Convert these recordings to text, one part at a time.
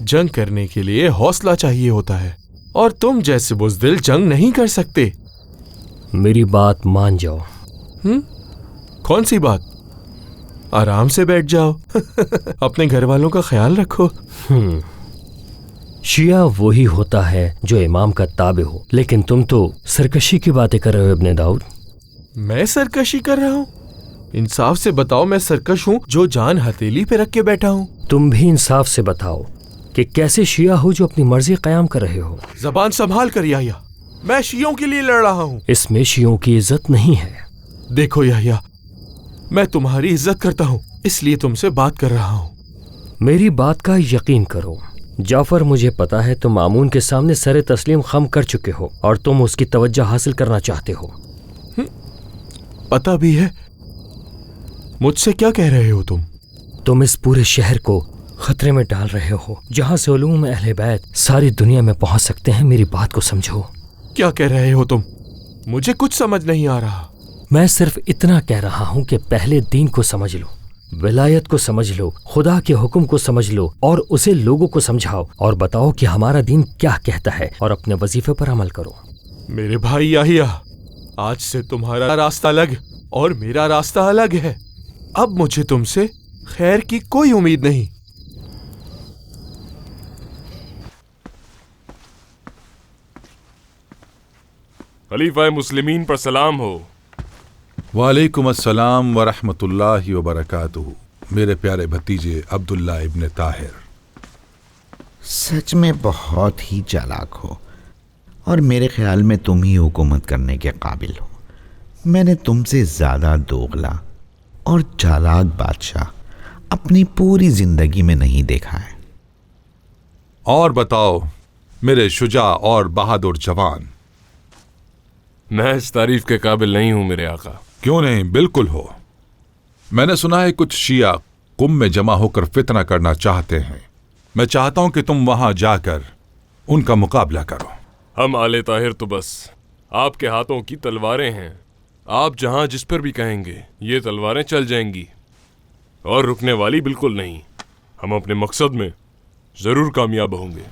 جنگ کرنے کے لیے حوصلہ چاہیے ہوتا ہے اور تم جیسے بزدل جنگ نہیں کر سکتے۔ میری بات مان جاؤ۔ کون سی بات؟ آرام سے بیٹھ جاؤ، اپنے گھر والوں کا خیال رکھو۔ شیعہ وہی ہوتا ہے جو امام کا تابع ہو، لیکن تم تو سرکشی کی باتیں کر رہے ہو ابن داؤد۔ میں سرکشی کر رہا ہوں؟ انصاف سے بتاؤ، میں سرکش ہوں جو جان ہتھیلی پہ رکھ کے بیٹھا ہوں؟ تم بھی انصاف سے بتاؤ کہ کیسے شیعہ ہو جو اپنی مرضی قیام کر رہے ہو۔ زبان سنبھال کر یحییٰ، میں شیعوں کے لیے لڑ رہا ہوں۔ اس میں شیعوں کی عزت نہیں ہے۔ دیکھو یحییٰ، میں تمہاری عزت کرتا ہوں، اس لیے تم سے بات کر رہا ہوں۔ میری بات کا یقین کرو جعفر، مجھے پتا ہے تم مامون کے سامنے سر تسلیم خم کر چکے ہو اور تم اس کی توجہ حاصل کرنا چاہتے ہو۔ پتا بھی ہے؟ مجھ سے کیا کہہ رہے ہو تم؟ تم اس پورے شہر کو خطرے میں ڈال رہے ہو جہاں سے علوم اہل بیت ساری دنیا میں پہنچ سکتے ہیں۔ میری بات کو سمجھو۔ کیا کہہ رہے ہو تم؟ مجھے کچھ سمجھ نہیں آ رہا۔ میں صرف اتنا کہہ رہا ہوں کہ پہلے دین کو سمجھ لو، ولایت کو سمجھ لو، خدا کے حکم کو سمجھ لو اور اسے لوگوں کو سمجھاؤ اور بتاؤ کہ ہمارا دین کیا کہتا ہے اور اپنے وظیفے پر عمل کرو۔ میرے بھائی یحییٰ، آج سے تمہارا راستہ الگ اور میرا راستہ الگ ہے۔ اب مجھے تم سے خیر کی کوئی امید نہیں۔ خلیفہ مسلمین پر سلام ہو۔ وعلیکم السلام ورحمۃ اللہ وبرکاتہ۔ میرے پیارے بھتیجے عبداللہ ابن طاہر، سچ میں بہت ہی چالاک ہو اور میرے خیال میں تم ہی حکومت کرنے کے قابل ہو۔ میں نے تم سے زیادہ دوغلا اور چالاک بادشاہ اپنی پوری زندگی میں نہیں دیکھا ہے۔ اور بتاؤ میرے شجاع اور بہادر جوان۔ میں اس تعریف کے قابل نہیں ہوں میرے آقا۔ کیوں نہیں؟ بالکل ہو۔ میں نے سنا ہے کچھ شیعہ قم میں جمع ہو کر فتنہ کرنا چاہتے ہیں۔ میں چاہتا ہوں کہ تم وہاں جا کر ان کا مقابلہ کرو۔ ہم آل طاہر تو بس آپ کے ہاتھوں کی تلواریں ہیں۔ آپ جہاں جس پر بھی کہیں گے یہ تلواریں چل جائیں گی اور رکنے والی بالکل نہیں۔ ہم اپنے مقصد میں ضرور کامیاب ہوں گے۔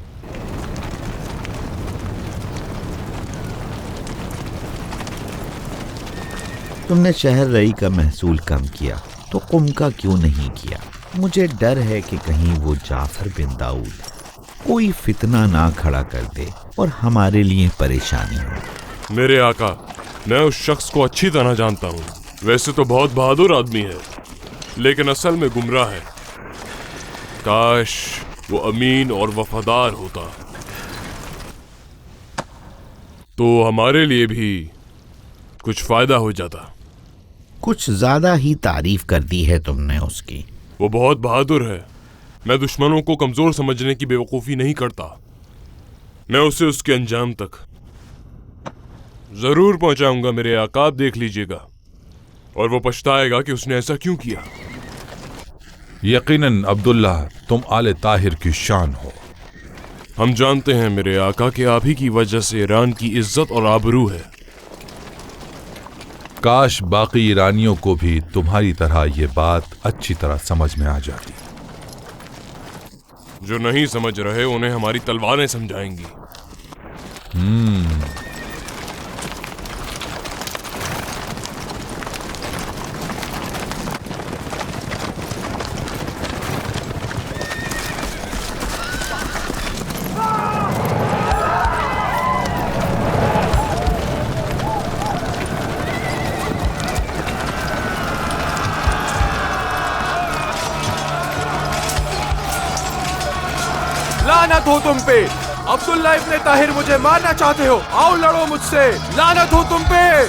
تم نے شہر رئی کا محصول کم کیا تو قم کا کیوں نہیں کیا؟ مجھے ڈر ہے کہ کہیں وہ جعفر بن داؤد کوئی فتنہ نہ کھڑا کر دے اور ہمارے لیے پریشانی ہو۔ میرے آقا، میں اس شخص کو اچھی طرح جانتا ہوں۔ ویسے تو بہت بہادر آدمی ہے لیکن اصل میں گمراہ ہے۔ کاش وہ امین اور وفادار ہوتا تو ہمارے لیے بھی کچھ فائدہ ہو جاتا۔ کچھ زیادہ ہی تعریف کر دی ہے تم نے اس کی۔ وہ بہت بہادر ہے۔ میں دشمنوں کو کمزور سمجھنے کی بے وقوفی نہیں کرتا۔ میں اسے اس کے انجام تک ضرور پہنچاؤں گا میرے آقا، آپ دیکھ لیجئے گا اور وہ پچھتائے گا کہ اس نے ایسا کیوں کیا۔ یقیناً عبداللہ تم آل طاہر کی شان ہو۔ ہم جانتے ہیں میرے آقا کہ آپ ہی کی وجہ سے ایران کی عزت اور آبرو ہے۔ کاش باقی ایرانیوں کو بھی تمہاری طرح یہ بات اچھی طرح سمجھ میں آ جاتی۔ جو نہیں سمجھ رہے انہیں ہماری تلواریں سمجھائیں گی۔ لعنت ہو تم پہ! عبداللہ ابن طاہر مجھے مارنا چاہتے ہو؟ آؤ لڑو مجھ سے! لعنت ہو تم پہ!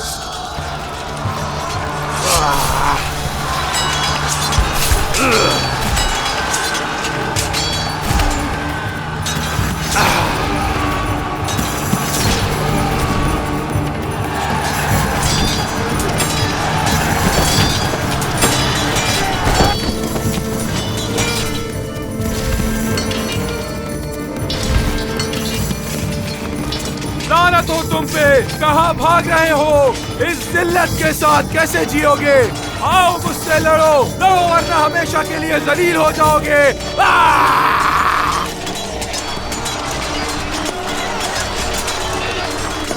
لعنت ہو تم پہ! کہاں بھاگ رہے ہو؟ اس ذلت کے ساتھ کیسے جیو گے؟ آؤ مجھ سے لڑو ورنہ ہمیشہ کے لیے ذلیل ہو جاؤ گے۔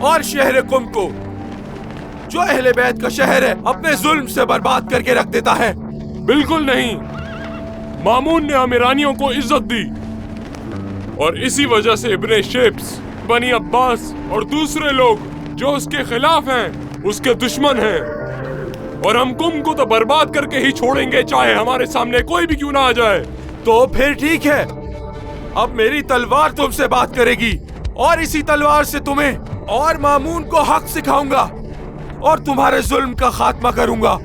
اور شہر قم کو جو اہل بیت کا شہر ہے اپنے ظلم سے برباد کر کے رکھ دیتا ہے؟ بالکل نہیں. مامون نے امیرانیوں کو عزت دی اور اسی وجہ سے ابن شیبس، بنی عباس اور دوسرے لوگ جو اس کے خلاف ہیں اس کے دشمن ہیں، اور ہم قم کو تو برباد کر کے ہی چھوڑیں گے چاہے ہمارے سامنے کوئی بھی کیوں نہ آ جائے. تو پھر ٹھیک ہے، اب میری تلوار تم سے بات کرے گی اور اسی تلوار سے تمہیں اور مامون کو حق سکھاؤں گا اور تمہارے ظلم کا خاتمہ کروں گا.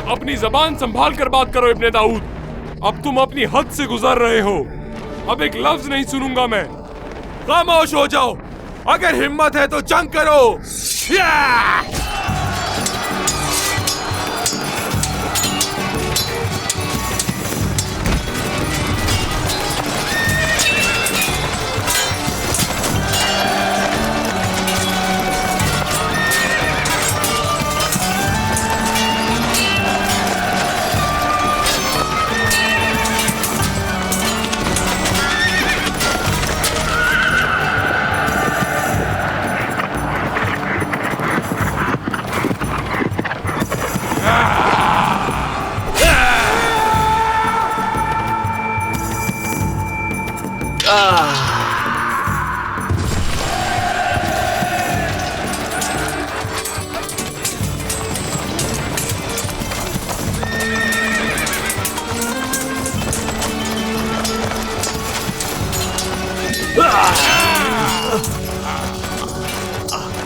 اپنی زبان سنبھال کر بات کرو ابن داؤد، اب تم اپنی حد سے گزر رہے ہو. اب ایک لفظ نہیں سنوں گا میں. خاموش ہو جاؤ، اگر ہمت ہے تو جنگ کرو.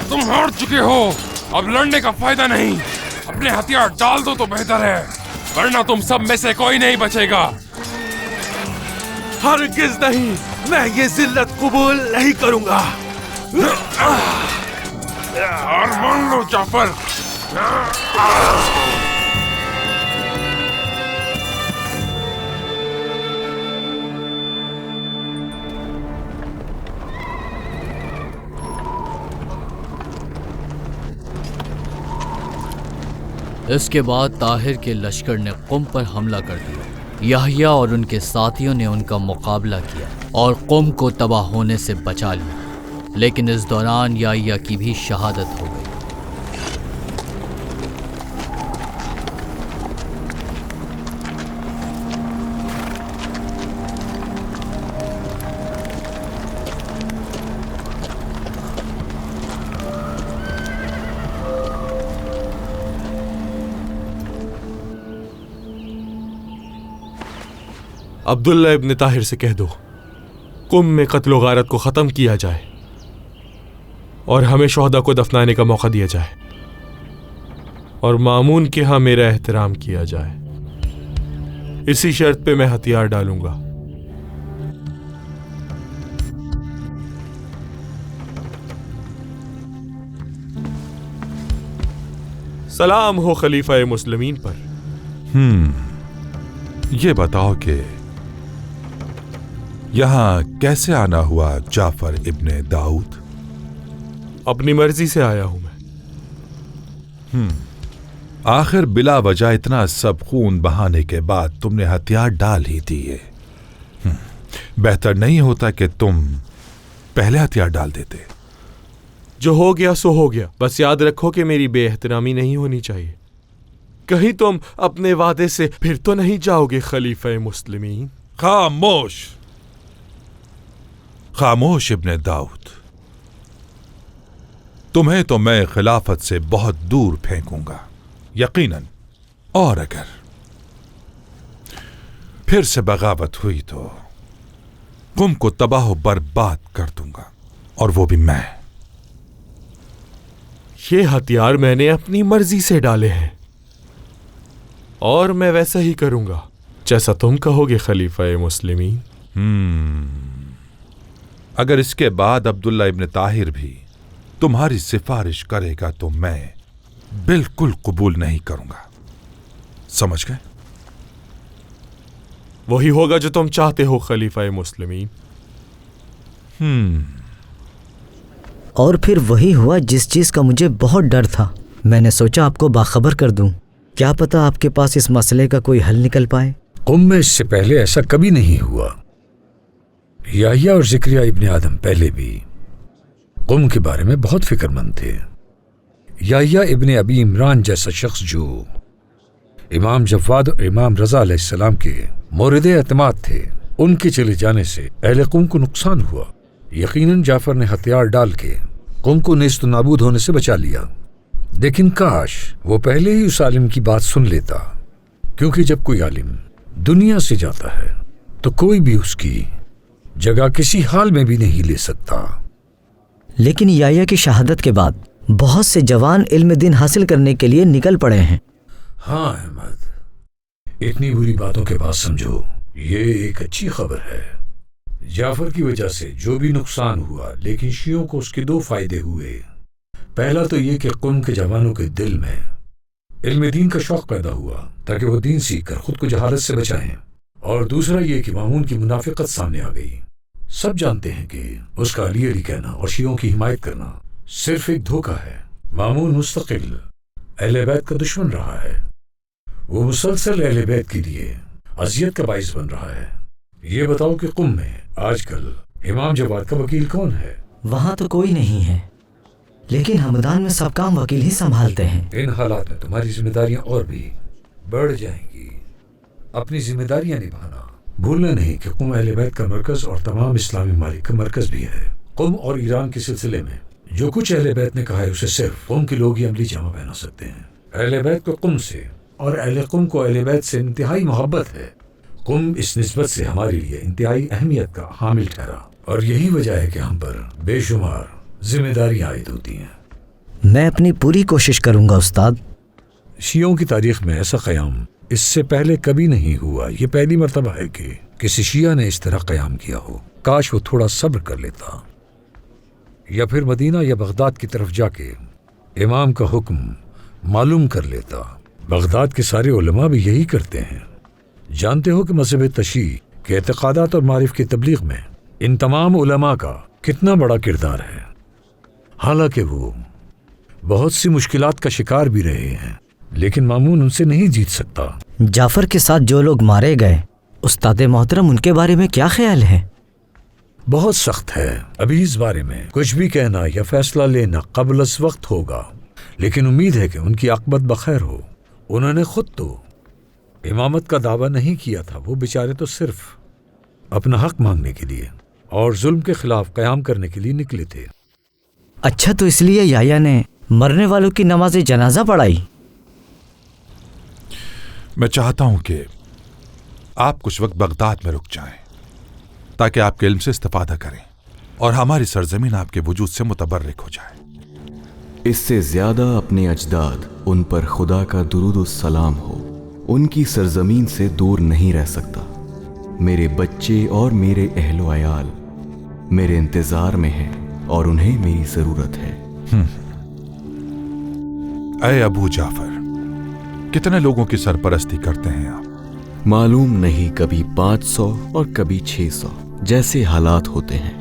تم ہار چکے ہو، اب لڑنے کا فائدہ نہیں. اپنے ہتھیار ڈال دو تو بہتر ہے، ورنہ تم سب میں سے کوئی نہیں بچے گا. ہرگز نہیں، میں یہ ذلت قبول نہیں کروں گا. اور مان لو جعفر. اس کے بعد طاہر کے لشکر نے قم پر حملہ کر دیا. یحییٰ اور ان کے ساتھیوں نے ان کا مقابلہ کیا اور قم کو تباہ ہونے سے بچا لیا، لیکن اس دوران یحییٰ کی بھی شہادت ہو گئی. عبداللہ ابن طاہر سے کہہ دو قم میں قتل و غارت کو ختم کیا جائے اور ہمیں شہداء کو دفنانے کا موقع دیا جائے، اور مامون کے ہاں میرا احترام کیا جائے. اسی شرط پہ میں ہتھیار ڈالوں گا. سلام ہو خلیفہ مسلمین پر. یہ بتاؤ کہ یہاں کیسے آنا ہوا جعفر ابن داؤد؟ اپنی مرضی سے آیا ہوں میں. آخر بلا وجہ اتنا سب خون بہانے کے بعد تم نے ہتھیار ڈال ہی دیے. بہتر نہیں ہوتا کہ تم پہلے ہتھیار ڈال دیتے؟ جو ہو گیا سو ہو گیا، بس یاد رکھو کہ میری بے احترامی نہیں ہونی چاہیے. کہیں تم اپنے وعدے سے پھر تو نہیں جاؤ گے خلیفہ مسلمین؟ خاموش خاموش ابن داؤد، تمہیں تو میں خلافت سے بہت دور پھینکوں گا یقیناً، اور اگر پھر سے بغاوت ہوئی تو قم کو تباہ و برباد کر دوں گا، اور وہ بھی میں. یہ ہتھیار میں نے اپنی مرضی سے ڈالے ہیں اور میں ویسا ہی کروں گا جیسا تم کہو گے خلیفہ مسلمین. اگر اس کے بعد عبداللہ ابن طاہر بھی تمہاری سفارش کرے گا تو میں بالکل قبول نہیں کروں گا. سمجھ گئے؟ وہی ہوگا جو تم چاہتے ہو خلیفہ مسلمین. اور پھر وہی ہوا جس چیز کا مجھے بہت ڈر تھا. میں نے سوچا آپ کو باخبر کر دوں، کیا پتا آپ کے پاس اس مسئلے کا کوئی حل نکل پائے. قم میں اس سے پہلے ایسا کبھی نہیں ہوا. یحییٰ اور زکریا ابن آدم پہلے بھی قوم کے بارے میں بہت فکر مند تھے۔ یحییٰ ابن ابی عمران جیسا شخص جو امام جواد اور امام رضا علیہ السلام کے مورد اعتماد تھے، ان کے چلے جانے سے اہل قوم کو نقصان ہوا۔ یقیناً جعفر نے ہتھیار ڈال کے قوم کو نیست و نابود ہونے سے بچا لیا، لیکن کاش وہ پہلے ہی اس عالم کی بات سن لیتا، کیونکہ جب کوئی عالم دنیا سے جاتا ہے تو کوئی بھی اس کی جگہ کسی حال میں بھی نہیں لے سکتا۔ لیکن یحییٰ کی شہادت کے بعد بہت سے جوان علم دین حاصل کرنے کے لیے نکل پڑے ہیں۔ ہاں احمد، اتنی بری باتوں کے بعد سمجھو یہ ایک اچھی خبر ہے۔ جعفر کی وجہ سے جو بھی نقصان ہوا، لیکن شیعوں کو اس کے 2 فائدے ہوئے۔ پہلا تو یہ کہ قوم کے جوانوں کے دل میں علم دین کا شوق پیدا ہوا تاکہ وہ دین سیکھ کر خود کو جہالت سے بچائیں، اور دوسرا یہ کہ مامون کی منافقت سامنے آ گئی۔ سب جانتے ہیں کہ اس کا علی علی کہنا اور شیعوں کی حمایت کرنا صرف ایک دھوکہ ہے۔ مامون مستقل اہل بیت کا دشمن رہا ہے، وہ مسلسل اہل بیت کے لیے اذیت کا باعث بن رہا ہے۔ یہ بتاؤ کہ قم میں آج کل امام جواد کا وکیل کون ہے؟ وہاں تو کوئی نہیں ہے، لیکن ہمدان میں سب کام وکیل ہی سنبھالتے ہیں۔ ان حالات میں تمہاری ذمہ داریاں اور بھی بڑھ جائیں گی۔ اپنی ذمہ داریاں نبھانا بھولنا نہیں کہ قم اہل بیت کا مرکز اور تمام اسلامی ممالک کا مرکز بھی ہے۔ قم اور ایران کے سلسلے میں جو کچھ اہل بیت نے کہا ہے اسے صرف قم کے لوگ ہی عملی جامہ پہنا سکتے ہیں۔ اہل بیت کو قم سے اور اہل قم کو اہل بیت سے انتہائی محبت ہے۔ قم اس نسبت سے ہمارے لیے انتہائی اہمیت کا حامل ٹھہرا، اور یہی وجہ ہے کہ ہم پر بے شمار ذمہ داریاں عائد ہوتی ہیں۔ میں اپنی پوری کوشش کروں گا استاد۔ شیعوں کی تاریخ میں ایسا قیام اس سے پہلے کبھی نہیں ہوا۔ یہ پہلی مرتبہ ہے کہ کسی شیعہ نے اس طرح قیام کیا ہو۔ کاش وہ تھوڑا صبر کر لیتا، یا پھر مدینہ یا بغداد کی طرف جا کے امام کا حکم معلوم کر لیتا۔ بغداد کے سارے علماء بھی یہی کرتے ہیں۔ جانتے ہو کہ مذہب تشیع کے اعتقادات اور معارف کی تبلیغ میں ان تمام علماء کا کتنا بڑا کردار ہے، حالانکہ وہ بہت سی مشکلات کا شکار بھی رہے ہیں، لیکن مامون ان سے نہیں جیت سکتا۔ جعفر کے ساتھ جو لوگ مارے گئے، استاد محترم ان کے بارے میں کیا خیال ہے؟ بہت سخت ہے۔ ابھی اس بارے میں کچھ بھی کہنا یا فیصلہ لینا قبل از وقت ہوگا، لیکن امید ہے کہ ان کی عاقبت بخیر ہو۔ انہوں نے خود تو امامت کا دعویٰ نہیں کیا تھا، وہ بیچارے تو صرف اپنا حق مانگنے کے لیے اور ظلم کے خلاف قیام کرنے کے لیے نکلے تھے۔ اچھا، تو اس لیے یحییٰ نے مرنے والوں کی نماز جنازہ پڑھائی؟ میں چاہتا ہوں کہ آپ کچھ وقت بغداد میں رک جائیں تاکہ آپ کے علم سے استفادہ کریں اور ہماری سرزمین آپ کے وجود سے متبرک ہو جائے۔ اس سے زیادہ اپنے اجداد ان پر خدا کا درود و سلام ہو، ان کی سرزمین سے دور نہیں رہ سکتا۔ میرے بچے اور میرے اہل و عیال میرے انتظار میں ہیں اور انہیں میری ضرورت ہے۔ اے ابو جعفر، کتنے لوگوں کی سرپرستی کرتے ہیں آپ؟ معلوم نہیں، کبھی 500 اور کبھی 600، جیسے حالات ہوتے ہیں۔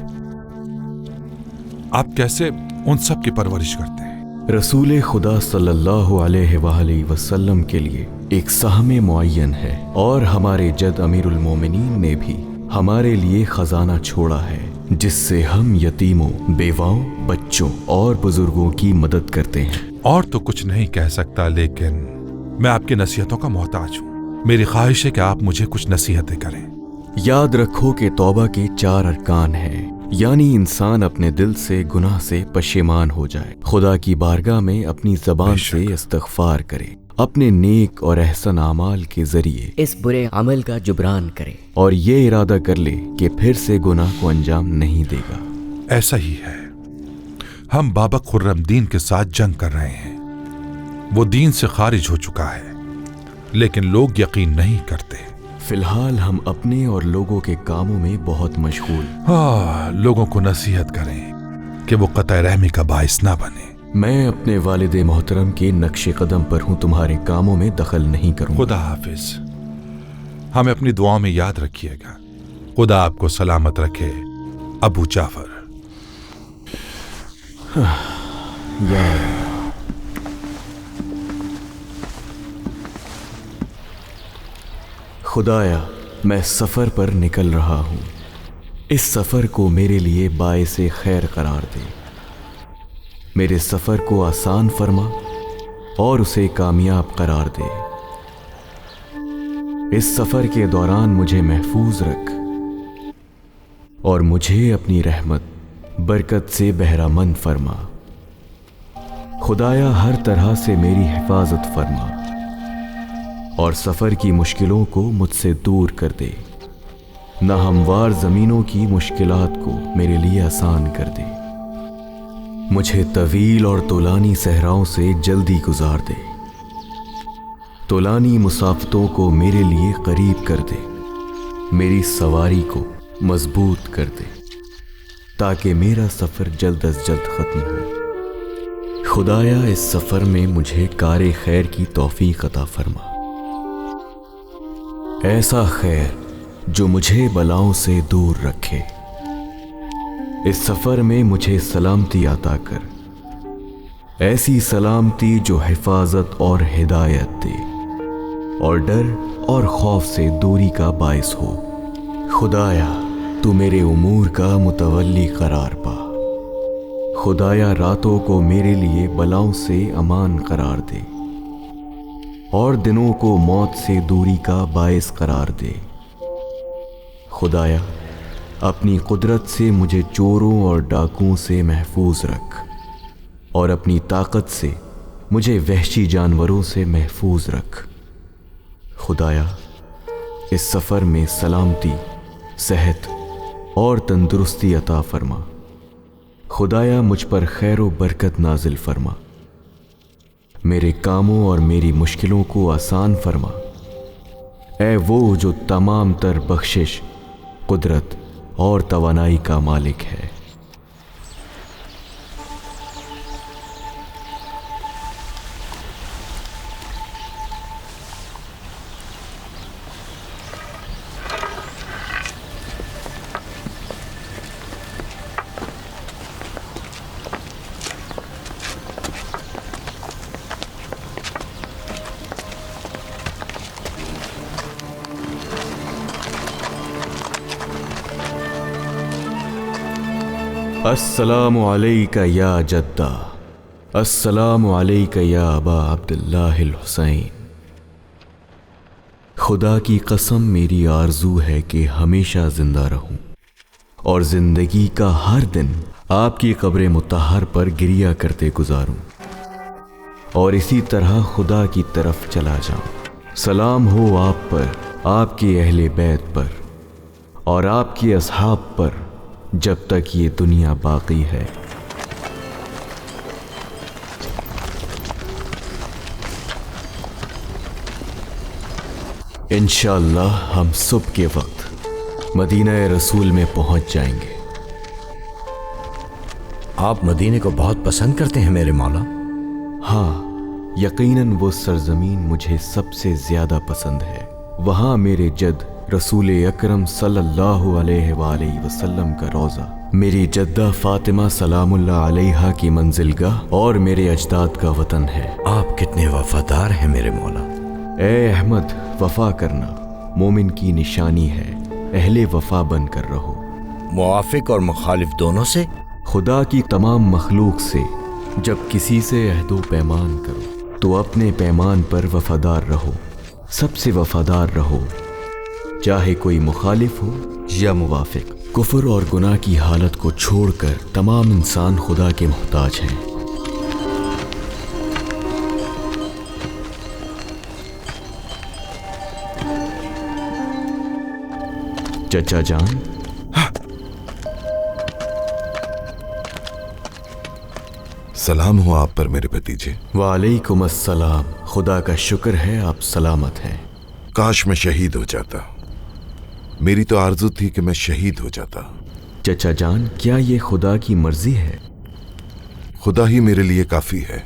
آپ کیسے ان سب کی پرورش کرتے ہیں؟ رسول خدا صلی اللہ علیہ وآلہ وسلم کے لیے ایک سہم معین ہے، اور ہمارے جد امیر المومنین نے بھی ہمارے لیے خزانہ چھوڑا ہے، جس سے ہم یتیموں، بیواؤں، بچوں اور بزرگوں کی مدد کرتے ہیں۔ اور تو کچھ نہیں کہہ سکتا، لیکن میں آپ کی نصیحتوں کا محتاج ہوں۔ میری خواہش ہے کہ آپ مجھے کچھ نصیحتیں کریں۔ یاد رکھو کہ توبہ کے 4 ارکان ہیں، یعنی انسان اپنے دل سے گناہ سے پشیمان ہو جائے، خدا کی بارگاہ میں اپنی زبان سے استغفار کرے، اپنے نیک اور احسن اعمال کے ذریعے اس برے عمل کا جبران کرے، اور یہ ارادہ کر لے کہ پھر سے گناہ کو انجام نہیں دے گا۔ ایسا ہی ہے، ہم بابا خرم دین کے ساتھ جنگ کر رہے ہیں۔ وہ دین سے خارج ہو چکا ہے، لیکن لوگ یقین نہیں کرتے۔ فی الحال ہم اپنے اور لوگوں کے کاموں میں بہت مشغول۔ لوگوں کو نصیحت کریں کہ وہ قطع رحمی کا باعث نہ بنے۔ میں اپنے والد محترم کے نقش قدم پر ہوں، تمہارے کاموں میں دخل نہیں کروں۔ خدا حافظ۔ ہمیں اپنی دعاؤں میں یاد رکھیے گا۔ خدا آپ کو سلامت رکھے ابو جعفر۔ خدایا، میں سفر پر نکل رہا ہوں، اس سفر کو میرے لیے باعث خیر قرار دے۔ میرے سفر کو آسان فرما اور اسے کامیاب قرار دے۔ اس سفر کے دوران مجھے محفوظ رکھ اور مجھے اپنی رحمت برکت سے بہرہ مند فرما۔ خدایا ہر طرح سے میری حفاظت فرما اور سفر کی مشکلوں کو مجھ سے دور کر دے۔ نہ ہموار زمینوں کی مشکلات کو میرے لیے آسان کر دے۔ مجھے طویل اور طولانی صحراؤں سے جلدی گزار دے۔ طولانی مسافتوں کو میرے لیے قریب کر دے۔ میری سواری کو مضبوط کر دے تاکہ میرا سفر جلد از جلد ختم ہو۔ خدایا اس سفر میں مجھے کار خیر کی توفیق عطا فرما، ایسا خیر جو مجھے بلاؤں سے دور رکھے۔ اس سفر میں مجھے سلامتی عطا کر، ایسی سلامتی جو حفاظت اور ہدایت دے اور ڈر اور خوف سے دوری کا باعث ہو۔ خدایا تو میرے امور کا متولی قرار پا۔ خدایا راتوں کو میرے لیے بلاؤں سے امان قرار دے اور دنوں کو موت سے دوری کا باعث قرار دے۔ خدایا اپنی قدرت سے مجھے چوروں اور ڈاکوؤں سے محفوظ رکھ اور اپنی طاقت سے مجھے وحشی جانوروں سے محفوظ رکھ۔ خدایا اس سفر میں سلامتی، صحت اور تندرستی عطا فرما۔ خدایا مجھ پر خیر و برکت نازل فرما، میرے کاموں اور میری مشکلوں کو آسان فرما۔ اے وہ جو تمام تر بخشش، قدرت اور توانائی کا مالک ہے۔ السلام علیکہ یا جدہ، السلام علیکہ یا ابا عبداللہ الحسین۔ خدا کی قسم میری آرزو ہے کہ ہمیشہ زندہ رہوں اور زندگی کا ہر دن آپ کی قبر مطہر پر گریہ کرتے گزاروں اور اسی طرح خدا کی طرف چلا جاؤں۔ سلام ہو آپ پر، آپ کے اہل بیت پر اور آپ کے اصحاب پر جب تک یہ دنیا باقی ہے۔ انشاءاللہ ہم صبح کے وقت مدینہ رسول میں پہنچ جائیں گے۔ آپ مدینے کو بہت پسند کرتے ہیں میرے مولا؟ ہاں، یقیناً وہ سرزمین مجھے سب سے زیادہ پسند ہے۔ وہاں میرے جد رسول اکرم صلی اللہ علیہ وآلہ وسلم کا روضہ، میری جدہ فاطمہ سلام اللہ علیہا کی منزلگاہ اور میرے اجداد کا وطن ہے۔ آپ کتنے وفادار ہیں میرے مولا۔ اے احمد، وفا کرنا مومن کی نشانی ہے، اہل وفا بن کر رہو۔ موافق اور مخالف دونوں سے؟ خدا کی تمام مخلوق سے جب کسی سے عہد و پیمان کرو تو اپنے پیمان پر وفادار رہو، سب سے وفادار رہو، چاہے کوئی مخالف ہو یا موافق۔ کفر اور گناہ کی حالت کو چھوڑ کر تمام انسان خدا کے محتاج ہیں۔ چچا جان، سلام ہو آپ پر میرے بھتیجے۔ وعلیکم السلام، خدا کا شکر ہے آپ سلامت ہیں۔ کاش میں شہید ہو جاتا، میری تو آرزو تھی کہ میں شہید ہو جاتا۔ چچا جان، کیا یہ خدا کی مرضی ہے؟ خدا ہی میرے لیے کافی ہے۔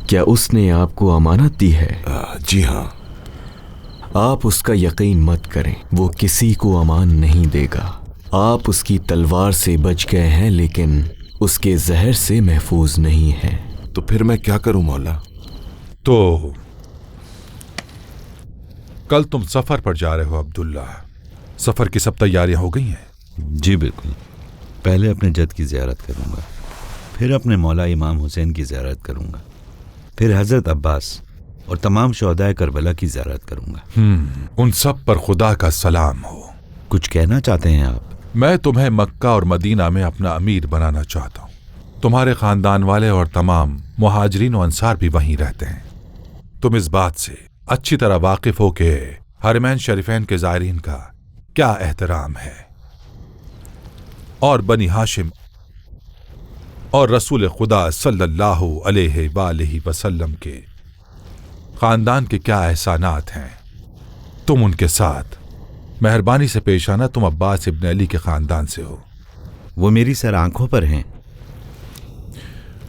کیا اس نے آپ کو امانت دی ہے؟ جی ہاں۔ آپ اس کا یقین مت کریں، وہ کسی کو امان نہیں دے گا۔ آپ اس کی تلوار سے بچ گئے ہیں لیکن اس کے زہر سے محفوظ نہیں ہیں۔ تو پھر میں کیا کروں مولا؟ تو کل تم سفر پر جا رہے ہو عبداللہ، سفر کی سب تیاریاں ہو گئی ہیں؟ جی بالکل، پہلے اپنے جد کی زیارت کروں گا، پھر اپنے مولا امام حسین کی زیارت کروں گا، پھر حضرت عباس اور تمام شہدائے کربلا کی زیارت کروں گا۔ ان سب پر خدا کا سلام ہو۔ کچھ کہنا چاہتے ہیں آپ؟ میں تمہیں مکہ اور مدینہ میں اپنا امیر بنانا چاہتا ہوں۔ تمہارے خاندان والے اور تمام مہاجرین و انصار بھی وہیں رہتے ہیں۔ تم اس بات سے اچھی طرح واقف ہو کہ حرمین شریفین کے زائرین کا کیا احترام ہے، اور بنی ہاشم اور رسول خدا صلی اللہ علیہ وآلہ وسلم کے خاندان کے کیا احسانات ہیں۔ تم ان کے ساتھ مہربانی سے پیش آنا۔ تم عباس ابن علی کے خاندان سے ہو۔ وہ میری سر آنکھوں پر ہیں۔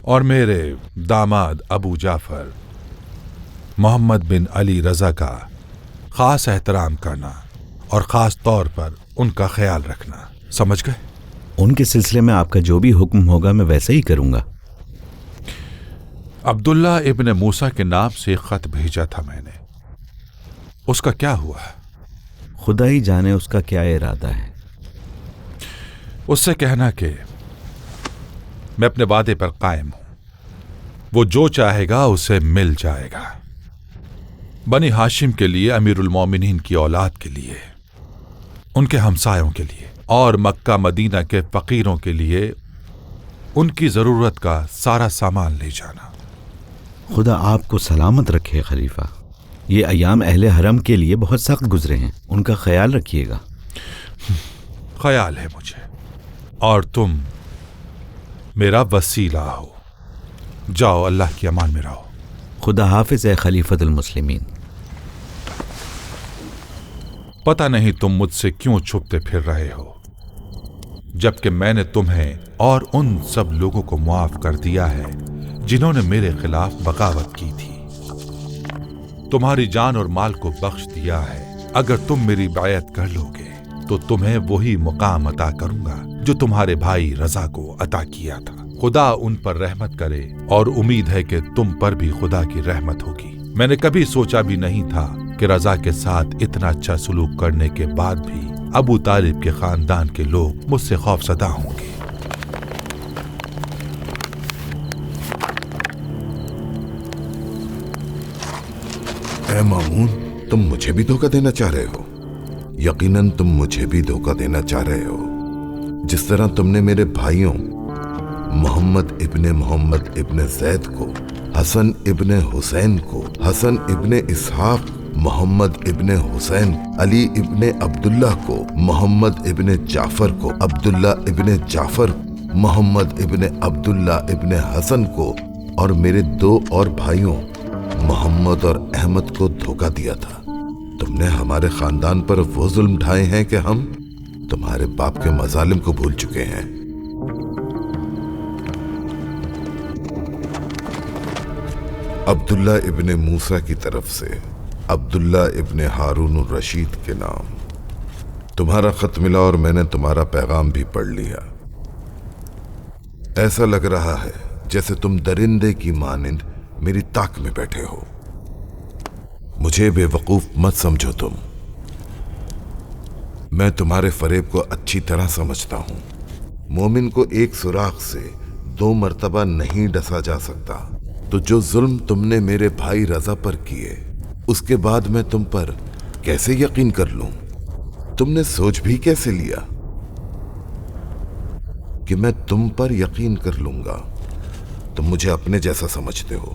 اور میرے داماد ابو جعفر محمد بن علی رضا کا خاص احترام کرنا اور خاص طور پر ان کا خیال رکھنا، سمجھ گئے؟ ان کے سلسلے میں آپ کا جو بھی حکم ہوگا میں ویسے ہی کروں گا۔ عبداللہ ابن موسیٰ کے نام سے ایک خط بھیجا تھا میں نے، اس کا کیا ہوا؟ خدا ہی جانے اس کا کیا ارادہ ہے۔ اس سے کہنا کہ میں اپنے وعدے پر قائم ہوں، وہ جو چاہے گا اسے مل جائے گا۔ بنی ہاشم کے لیے، امیر المومنین کی اولاد کے لیے، ان کے ہمسایوں کے لیے اور مکہ مدینہ کے فقیروں کے لیے ان کی ضرورت کا سارا سامان لے جانا۔ خدا آپ کو سلامت رکھے خلیفہ۔ یہ ایام اہل حرم کے لیے بہت سخت گزرے ہیں، ان کا خیال رکھیے گا۔ خیال ہے مجھے، اور تم میرا وسیلہ ہو۔ جاؤ، اللہ کی امان میں رہو۔ خدا حافظ ہے خلیفۃ المسلمین۔ پتہ نہیں تم مجھ سے کیوں چھپتے پھر رہے ہو، جبکہ میں نے تمہیں اور ان سب لوگوں کو معاف کر دیا ہے جنہوں نے میرے خلاف بغاوت کی تھی۔ تمہاری جان اور مال کو بخش دیا ہے۔ اگر تم میری بیعت کر لو گے تو تمہیں وہی مقام عطا کروں گا جو تمہارے بھائی رضا کو عطا کیا تھا۔ خدا ان پر رحمت کرے، اور امید ہے کہ تم پر بھی خدا کی رحمت ہوگی۔ میں نے کبھی سوچا بھی نہیں تھا کہ رضا کے ساتھ اتنا اچھا سلوک کرنے کے بعد بھی ابو طالب کے خاندان کے لوگ مجھ سے خوف زدہ ہوں گے۔ اے مامون، تم مجھے بھی دھوکہ دینا چاہ رہے ہو؟ یقیناً تم مجھے بھی دھوکہ دینا چاہ رہے ہو، جس طرح تم نے میرے بھائیوں محمد ابن زید کو، حسن ابن حسین کو، حسن ابن اسحاق، محمد ابن حسین، علی ابن عبداللہ کو، محمد ابن جعفر کو، عبداللہ ابن جعفر، محمد ابن عبداللہ ابن حسن کو، اور میرے 2 اور بھائیوں محمد اور احمد کو دھوکہ دیا تھا۔ تم نے ہمارے خاندان پر وہ ظلم ڈھائے ہیں کہ ہم تمہارے باپ کے مظالم کو بھول چکے ہیں۔ عبداللہ ابن موسیٰ کی طرف سے عبداللہ ابن ہارون الرشید کے نام تمہارا خط ملا، اور میں نے تمہارا پیغام بھی پڑھ لیا۔ ایسا لگ رہا ہے جیسے تم درندے کی مانند میری طاق میں بیٹھے ہو۔ مجھے بے وقوف مت سمجھو تم، میں تمہارے فریب کو اچھی طرح سمجھتا ہوں۔ مومن کو ایک سوراخ سے 2 مرتبہ نہیں ڈسا جا سکتا، تو جو ظلم تم نے میرے بھائی رضا پر کیے، اس کے بعد میں تم پر کیسے یقین کر لوں؟ تم نے سوچ بھی کیسے لیا کہ میں تم پر یقین کر لوں گا؟ تم مجھے اپنے جیسا سمجھتے ہو۔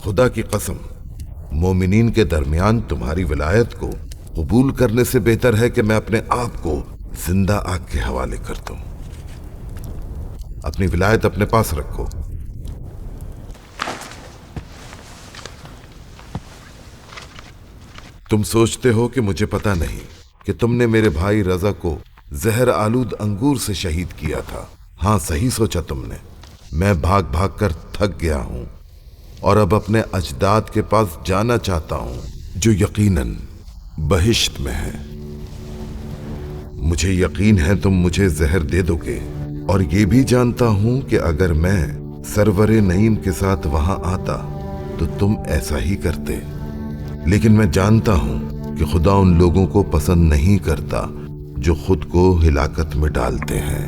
خدا کی قسم، مومنین کے درمیان تمہاری ولایت کو قبول کرنے سے بہتر ہے کہ میں اپنے آپ کو زندہ آگ کے حوالے کر دوں۔ اپنی ولایت اپنے پاس رکھو۔ تم سوچتے ہو کہ مجھے پتہ نہیں کہ تم نے میرے بھائی رضا کو زہر آلود انگور سے شہید کیا تھا۔ ہاں، صحیح سوچا تم نے۔ میں بھاگ بھاگ کر تھک گیا ہوں، اور اب اپنے اجداد کے پاس جانا چاہتا ہوں جو یقیناً بہشت میں ہے۔ مجھے یقین ہے تم مجھے زہر دے دو گے، اور یہ بھی جانتا ہوں کہ اگر میں سرور نعیم کے ساتھ وہاں آتا تو تم ایسا ہی کرتے۔ لیکن میں جانتا ہوں کہ خدا ان لوگوں کو پسند نہیں کرتا جو خود کو ہلاکت میں ڈالتے ہیں۔